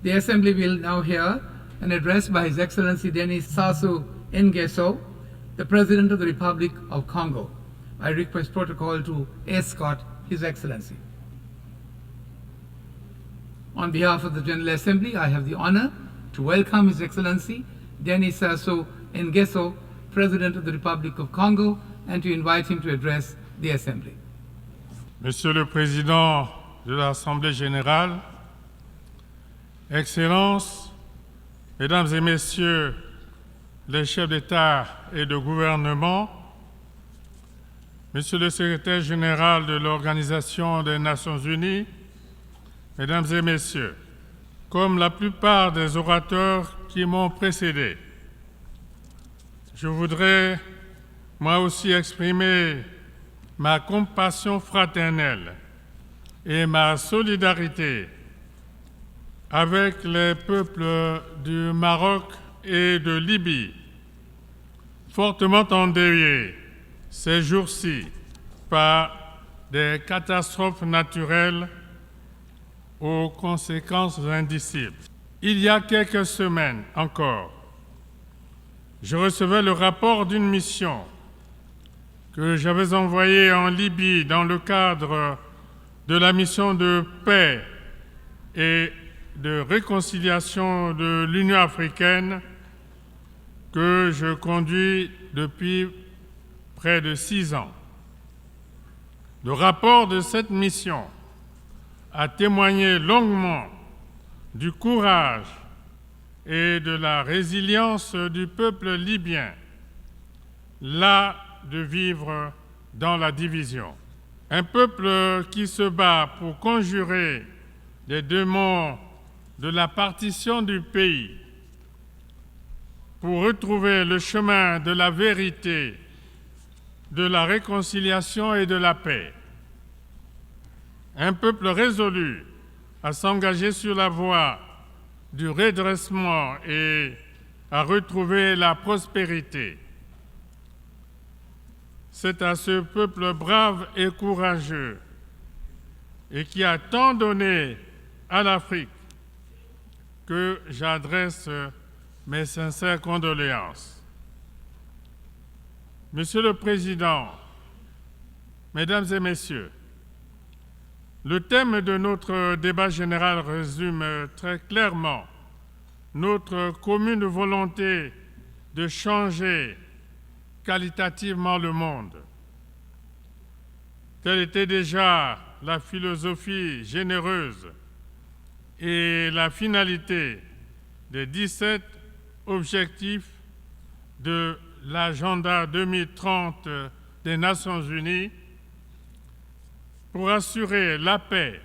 The Assembly will now hear an address by His Excellency Denis Sassou Nguesso, the President of the Republic of Congo. I request protocol to escort His Excellency. On behalf of the General Assembly, I have the honor to welcome His Excellency Denis Sassou Nguesso, President of the Republic of Congo, and to invite him to address the Assembly. Monsieur le Président de l'Assemblée générale, Excellences, Mesdames et Messieurs les chefs d'État et de gouvernement, Monsieur le Secrétaire général de l'Organisation des Nations Unies, Mesdames et Messieurs, comme la plupart des orateurs qui m'ont précédé, je voudrais moi aussi exprimer ma compassion fraternelle et ma solidarité avec les peuples du Maroc et de Libye, fortement endeuillés ces jours-ci par des catastrophes naturelles aux conséquences indicibles. Il y a quelques semaines encore, je recevais le rapport d'une mission que j'avais envoyée en Libye dans le cadre de la mission de paix et de réconciliation de l'Union africaine que je conduis depuis près de 6 ans. Le rapport de cette mission a témoigné longuement du courage et de la résilience du peuple libyen, las de vivre dans la division. Un peuple qui se bat pour conjurer les démons de la partition du pays, pour retrouver le chemin de la vérité, de la réconciliation et de la paix. Un peuple résolu à s'engager sur la voie du redressement et à retrouver la prospérité. C'est à ce peuple brave et courageux et qui a tant donné à l'Afrique que j'adresse mes sincères condoléances. Monsieur le Président, Mesdames et Messieurs, le thème de notre débat général résume très clairement notre commune volonté de changer qualitativement le monde. Telle était déjà la philosophie généreuse et la finalité des 17 objectifs de l'agenda 2030 des Nations Unies pour assurer la paix,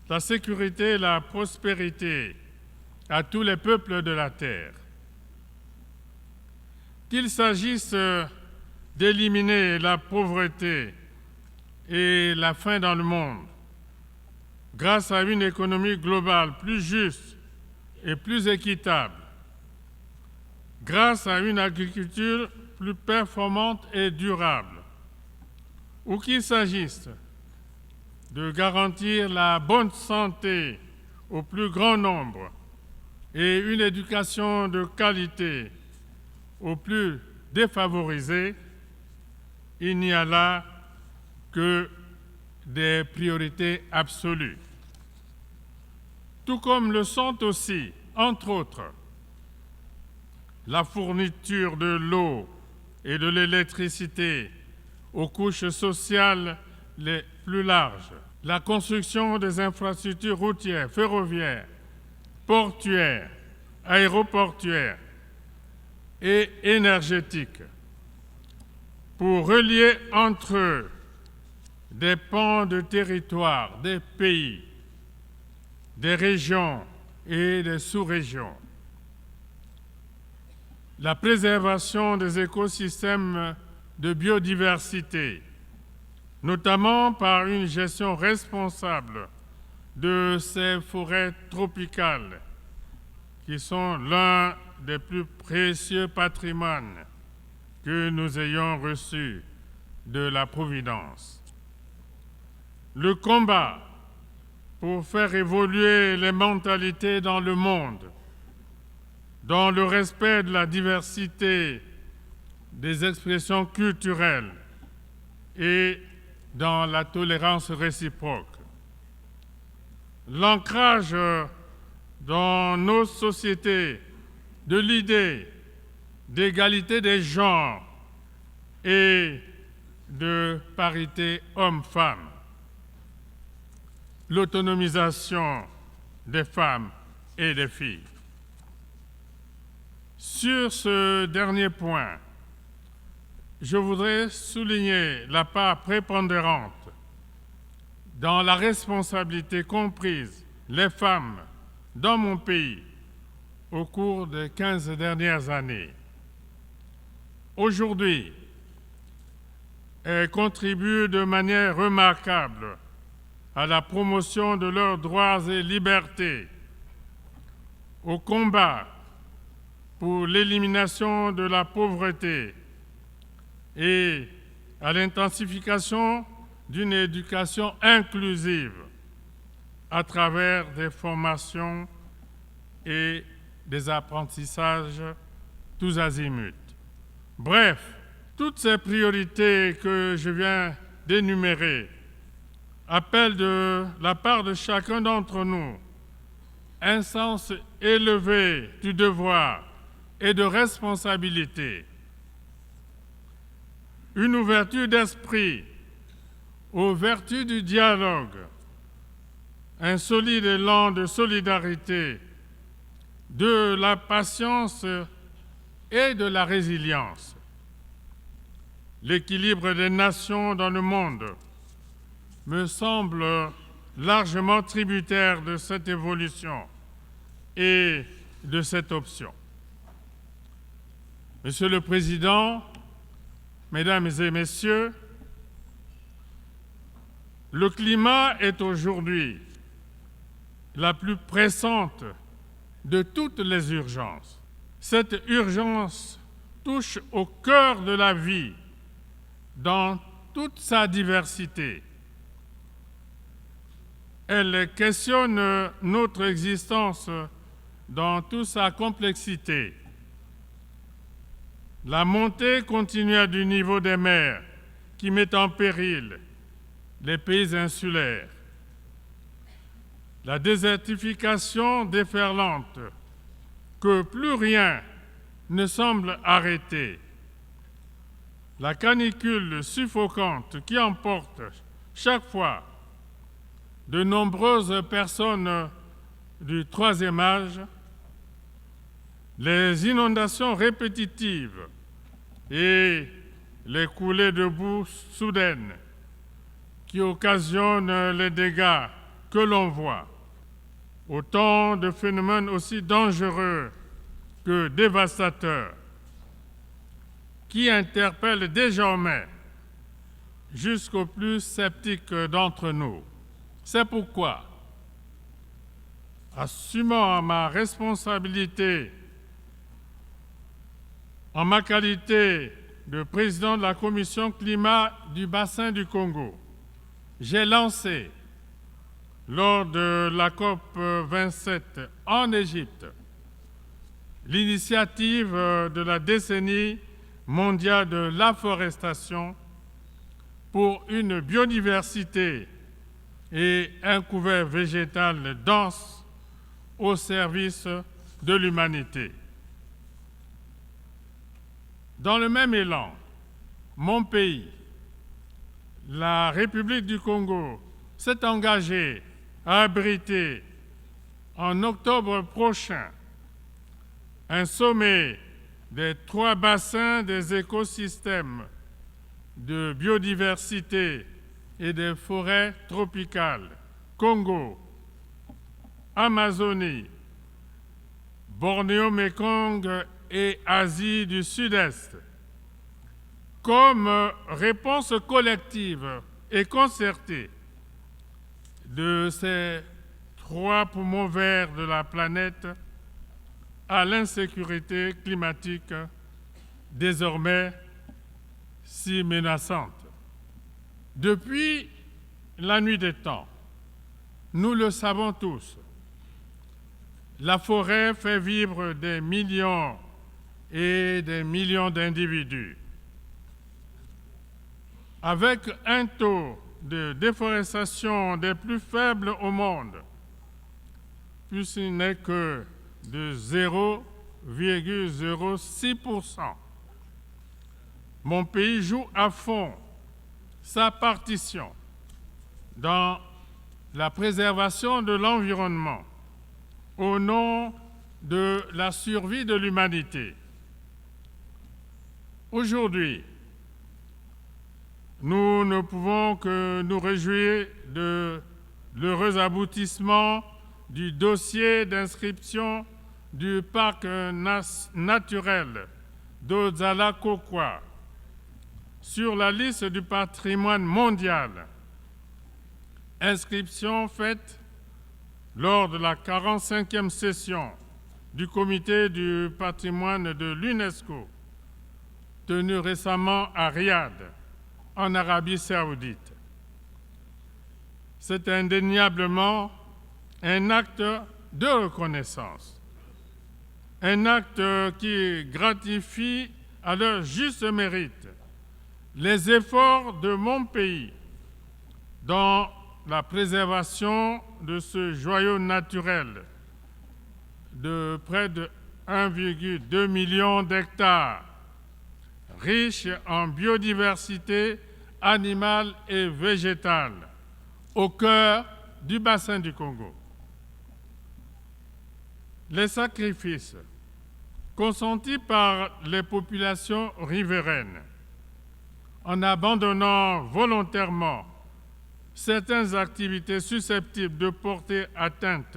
la sécurité et la prospérité à tous les peuples de la Terre. Qu'il s'agisse d'éliminer la pauvreté et la faim dans le monde, grâce à une économie globale plus juste et plus équitable, grâce à une agriculture plus performante et durable, ou qu'il s'agisse de garantir la bonne santé au plus grand nombre et une éducation de qualité aux plus défavorisés, il n'y a là que des priorités absolues. Tout comme le sont aussi, entre autres, la fourniture de l'eau et de l'électricité aux couches sociales les plus larges, la construction des infrastructures routières, ferroviaires, portuaires, aéroportuaires et énergétiques pour relier entre eux des pans de territoire, des pays, des régions et des sous-régions. La préservation des écosystèmes de biodiversité, notamment par une gestion responsable de ces forêts tropicales qui sont l'un des plus précieux patrimoines que nous ayons reçus de la Providence. Le combat pour faire évoluer les mentalités dans le monde, dans le respect de la diversité des expressions culturelles et dans la tolérance réciproque. L'ancrage dans nos sociétés de l'idée d'égalité des genres et de parité homme-femme. L'autonomisation des femmes et des filles. Sur ce dernier point, je voudrais souligner la part prépondérante dans la responsabilité qu'ont prise les femmes dans mon pays au cours des 15 dernières années. Aujourd'hui, elles contribuent de manière remarquable à la promotion de leurs droits et libertés, au combat pour l'élimination de la pauvreté et à l'intensification d'une éducation inclusive à travers des formations et des apprentissages tous azimuts. Bref, toutes ces priorités que je viens d'énumérer appellent de la part de chacun d'entre nous un sens élevé du devoir et de responsabilité, une ouverture d'esprit aux vertus du dialogue, un solide élan de solidarité, de la patience et de la résilience. L'équilibre des nations dans le monde me semble largement tributaire de cette évolution et de cette option. Monsieur le Président, Mesdames et Messieurs, le climat est aujourd'hui la plus pressante de toutes les urgences. Cette urgence touche au cœur de la vie dans toute sa diversité. Elle questionne notre existence dans toute sa complexité. La montée continue du niveau des mers qui met en péril les pays insulaires. La désertification déferlante que plus rien ne semble arrêter. La canicule suffocante qui emporte chaque fois de nombreuses personnes du troisième âge, les inondations répétitives et les coulées de boue soudaines qui occasionnent les dégâts que l'on voit. Autant de phénomènes aussi dangereux que dévastateurs qui interpellent désormais jusqu'aux plus sceptiques d'entre nous. C'est pourquoi, assumant ma responsabilité en ma qualité de président de la Commission climat du bassin du Congo, j'ai lancé, lors de la COP 27 en Égypte, l'initiative de la décennie mondiale de l'afforestation pour une biodiversité et un couvert végétal dense au service de l'humanité. Dans le même élan, mon pays, la République du Congo, s'est engagé à abriter en octobre prochain un sommet des 3 bassins des écosystèmes de biodiversité et des forêts tropicales, Congo, Amazonie, Bornéo-Mékong et Asie du Sud-Est, comme réponse collective et concertée de ces 3 poumons verts de la planète à l'insécurité climatique désormais si menaçante. Depuis la nuit des temps, Nous le savons tous, la forêt fait vivre des millions et des millions d'individus. Avec un taux de déforestation des plus faibles au monde, puisqu'il n'est que de 0,06%. Mon pays joue à fond sa partition dans la préservation de l'environnement au nom de la survie de l'humanité. Aujourd'hui, nous ne pouvons que nous réjouir de l'heureux aboutissement du dossier d'inscription du parc naturel d'Ozala-Kokwa sur la liste du patrimoine mondial. Inscription faite lors de la 45e session du comité du patrimoine de l'UNESCO, tenue récemment à Riyad, en Arabie saoudite. C'est indéniablement un acte de reconnaissance, un acte qui gratifie à leur juste mérite les efforts de mon pays dans la préservation de ce joyau naturel de près de 1,2 million d'hectares, riche en biodiversité animale et végétale, au cœur du bassin du Congo. Les sacrifices consentis par les populations riveraines en abandonnant volontairement certaines activités susceptibles de porter atteinte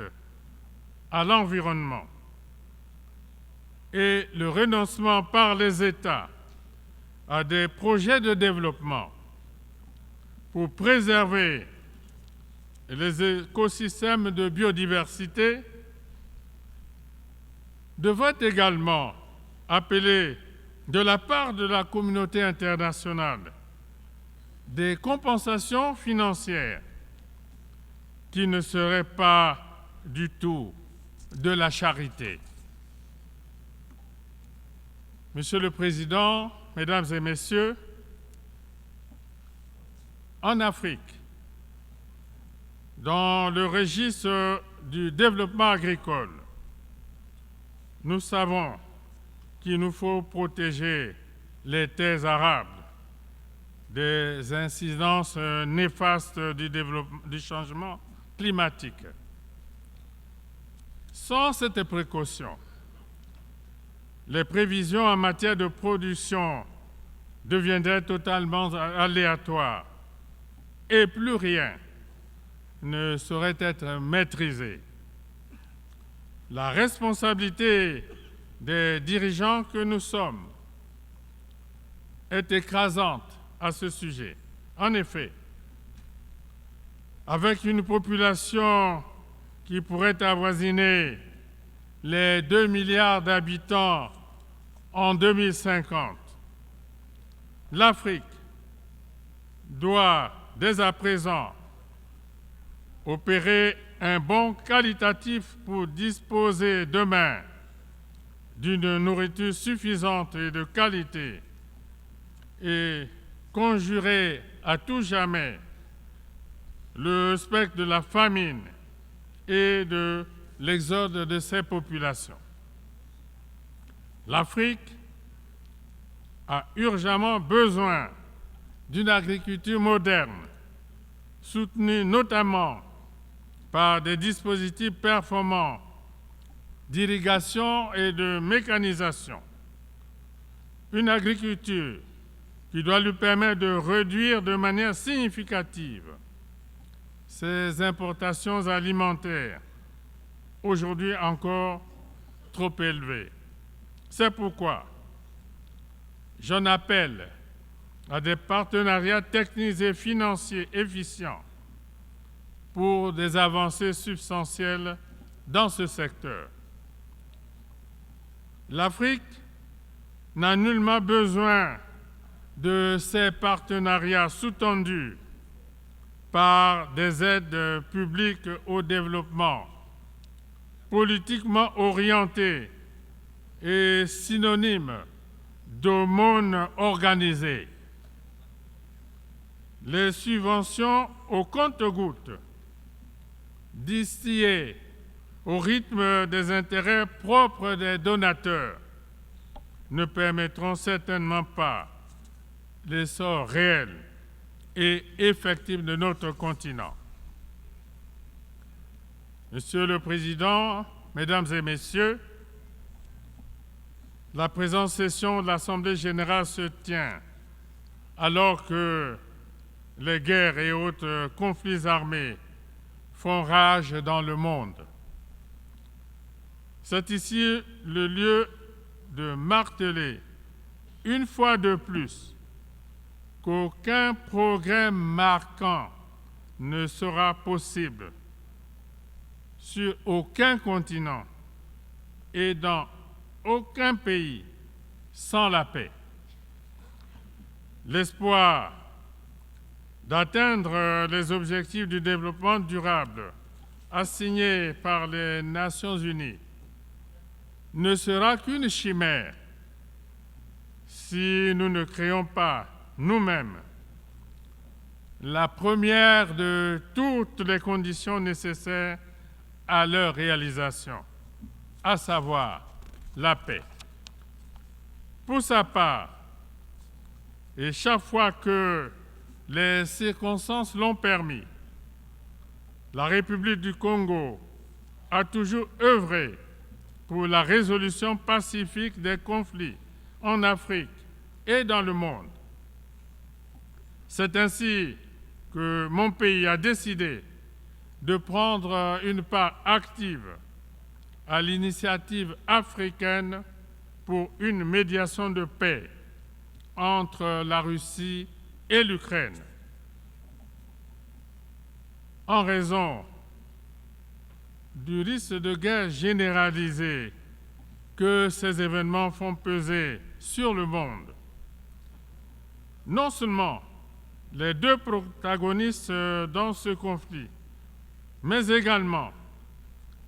à l'environnement et le renoncement par les États à des projets de développement pour préserver les écosystèmes de biodiversité devrait également appeler de la part de la communauté internationale des compensations financières qui ne seraient pas du tout de la charité. Monsieur le Président, Mesdames et Messieurs, en Afrique, dans le registre du développement agricole, nous savons qu'il nous faut protéger les terres arables des incidences néfastes du changement climatique. Sans cette précaution, les prévisions en matière de production deviendraient totalement aléatoires et plus rien ne saurait être maîtrisé. La responsabilité des dirigeants que nous sommes est écrasante à ce sujet. En effet, avec une population qui pourrait avoisiner les 2 milliards d'habitants en 2050, l'Afrique doit dès à présent opérer un bond qualitatif pour disposer demain d'une nourriture suffisante et de qualité et conjurer à tout jamais le spectre de la famine et de l'exode de ces populations. L'Afrique a urgemment besoin d'une agriculture moderne, soutenue notamment par des dispositifs performants d'irrigation et de mécanisation. Une agriculture qui doit lui permettre de réduire de manière significative ses importations alimentaires, aujourd'hui encore trop élevées. C'est pourquoi j'en appelle à des partenariats techniques et financiers efficients pour des avancées substantielles dans ce secteur. L'Afrique n'a nullement besoin de ces partenariats sous-tendus par des aides publiques au développement, politiquement orientées et synonyme d'aumône organisée. Les subventions au compte-gouttes, distillées au rythme des intérêts propres des donateurs, ne permettront certainement pas l'essor réel et effectif de notre continent. Monsieur le Président, Mesdames et Messieurs, la présente session de l'Assemblée générale se tient alors que les guerres et autres conflits armés font rage dans le monde. C'est ici le lieu de marteler une fois de plus qu'aucun progrès marquant ne sera possible sur aucun continent et dans aucun pays sans la paix. L'espoir d'atteindre les objectifs du développement durable assignés par les Nations unies ne sera qu'une chimère si nous ne créons pas nous-mêmes la première de toutes les conditions nécessaires à leur réalisation, à savoir la paix. Pour sa part, et chaque fois que les circonstances l'ont permis, la République du Congo a toujours œuvré pour la résolution pacifique des conflits en Afrique et dans le monde. C'est ainsi que mon pays a décidé de prendre une part active à l'initiative africaine pour une médiation de paix entre la Russie et l'Ukraine. En raison du risque de guerre généralisée que ces événements font peser sur le monde, non seulement les deux protagonistes dans ce conflit, mais également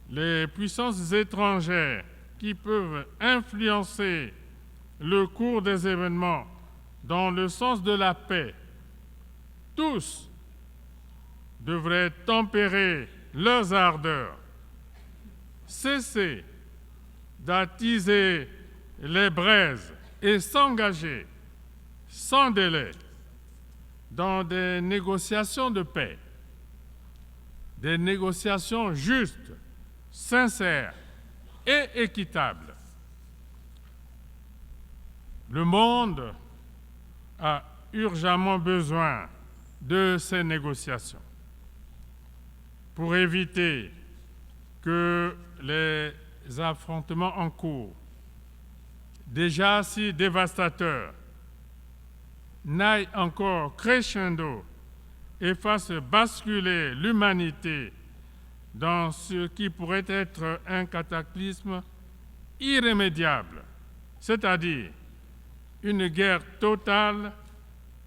les puissances étrangères qui peuvent influencer le cours des événements dans le sens de la paix, tous devraient tempérer leurs ardeurs, cesser d'attiser les braises et s'engager sans délai dans des négociations de paix, des négociations justes, sincères et équitables. Le monde a urgemment besoin de ces négociations pour éviter que les affrontements en cours, déjà si dévastateurs, n'aillent encore crescendo et fassent basculer l'humanité dans ce qui pourrait être un cataclysme irrémédiable, c'est-à-dire une guerre totale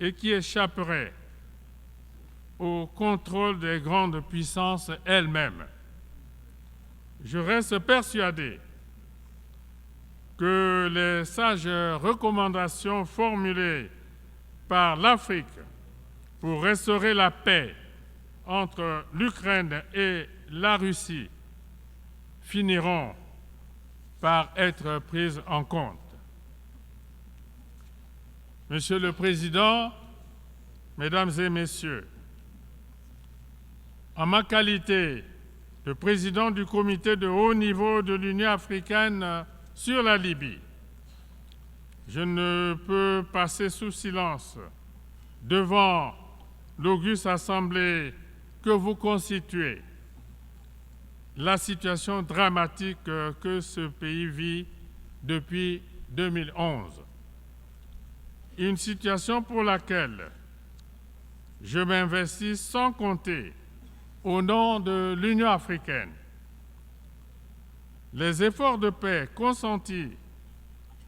et qui échapperait au contrôle des grandes puissances elles-mêmes. Je reste persuadé que les sages recommandations formulées par l'Afrique pour restaurer la paix entre l'Ukraine et la Russie finiront par être prises en compte. Monsieur le Président, Mesdames et Messieurs, en ma qualité de président du comité de haut niveau de l'Union africaine sur la Libye, je ne peux passer sous silence devant l'auguste assemblée que vous constituez la situation dramatique que ce pays vit depuis 2011. Une situation pour laquelle je m'investis sans compter au nom de l'Union africaine. Les efforts de paix consentis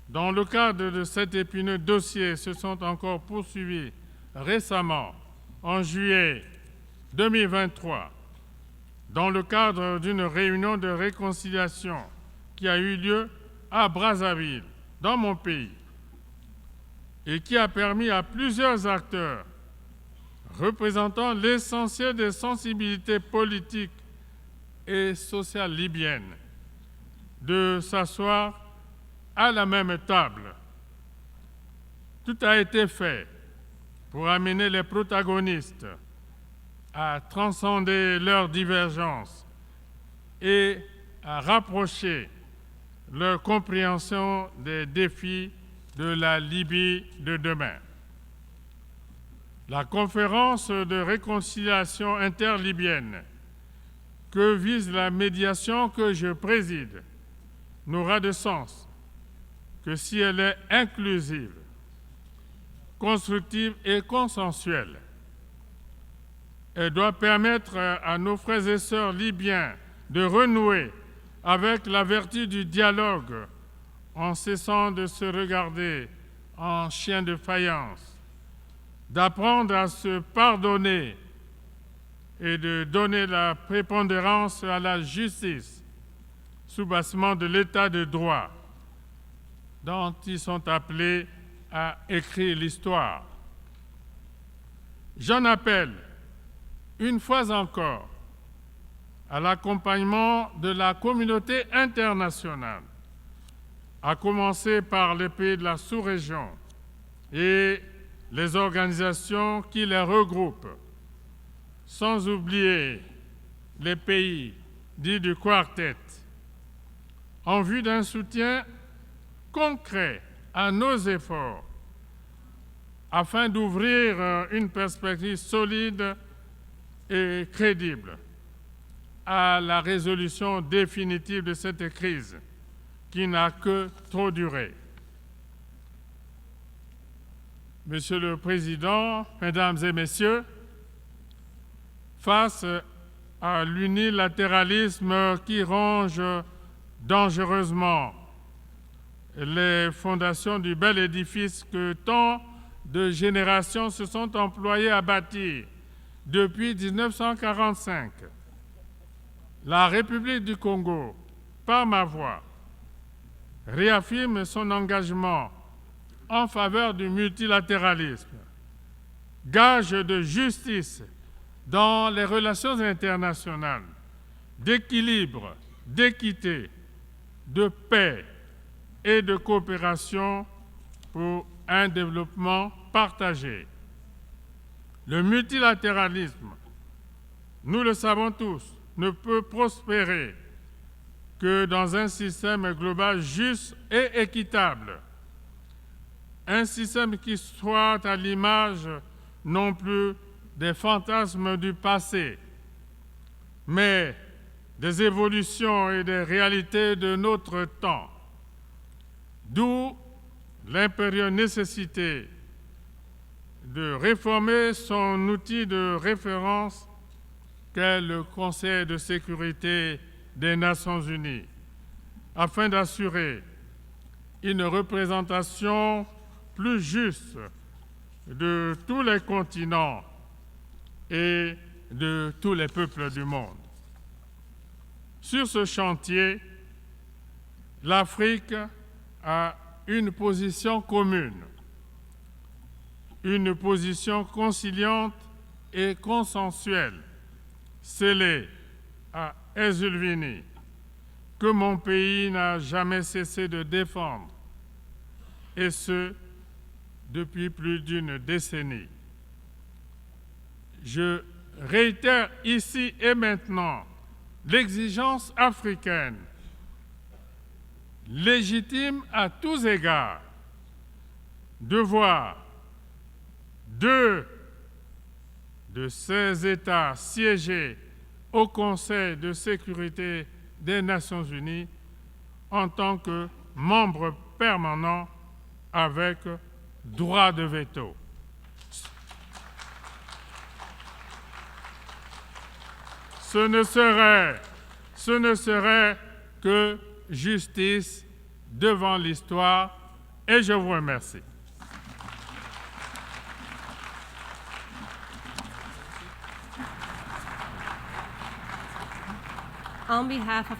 dans le cadre de cet épineux dossier se sont encore poursuivis récemment, en juillet 2023, dans le cadre d'une réunion de réconciliation qui a eu lieu à Brazzaville, dans mon pays, et qui a permis à plusieurs acteurs représentant l'essentiel des sensibilités politiques et sociales libyennes de s'asseoir à la même table. Tout a été fait pour amener les protagonistes à transcender leurs divergences et à rapprocher leur compréhension des défis de la Libye de demain. La conférence de réconciliation interlibyenne que vise la médiation que je préside n'aura de sens que si elle est inclusive, constructive et consensuelle. Elle doit permettre à nos frères et sœurs libyens de renouer avec la vertu du dialogue en cessant de se regarder en chien de faïence, d'apprendre à se pardonner et de donner la prépondérance à la justice, soubassement de l'état de droit dont ils sont appelés à écrire l'histoire. J'en appelle une fois encore à l'accompagnement de la communauté internationale, à commencer par les pays de la sous-région et les organisations qui les regroupent, sans oublier les pays dits du quartet, en vue d'un soutien concret à nos efforts afin d'ouvrir une perspective solide et crédible à la résolution définitive de cette crise qui n'a que trop duré. Monsieur le Président, Mesdames et Messieurs, face à l'unilatéralisme qui ronge dangereusement les fondations du bel édifice que tant de générations se sont employées à bâtir depuis 1945, la République du Congo, par ma voix, réaffirme son engagement en faveur du multilatéralisme, gage de justice dans les relations internationales, d'équilibre, d'équité, de paix et de coopération pour un développement partagé. Le multilatéralisme, nous le savons tous, ne peut prospérer que dans un système global juste et équitable. Un système qui soit à l'image non plus des fantasmes du passé, mais des évolutions et des réalités de notre temps. D'où l'impérieuse nécessité de réformer son outil de référence qu'est le Conseil de sécurité des Nations unies, afin d'assurer une représentation plus juste de tous les continents et de tous les peuples du monde. Sur ce chantier, l'Afrique a une position commune, une position conciliante et consensuelle, scellée à Ezulvini, que mon pays n'a jamais cessé de défendre, et ce, depuis plus d'une décennie. Je réitère ici et maintenant l'exigence africaine, légitime à tous égards, de voir deux de ces États siéger au Conseil de sécurité des Nations unies en tant que membres permanents avec droit de veto. Ce ne serait que justice devant l'histoire, et je vous remercie. on behalf of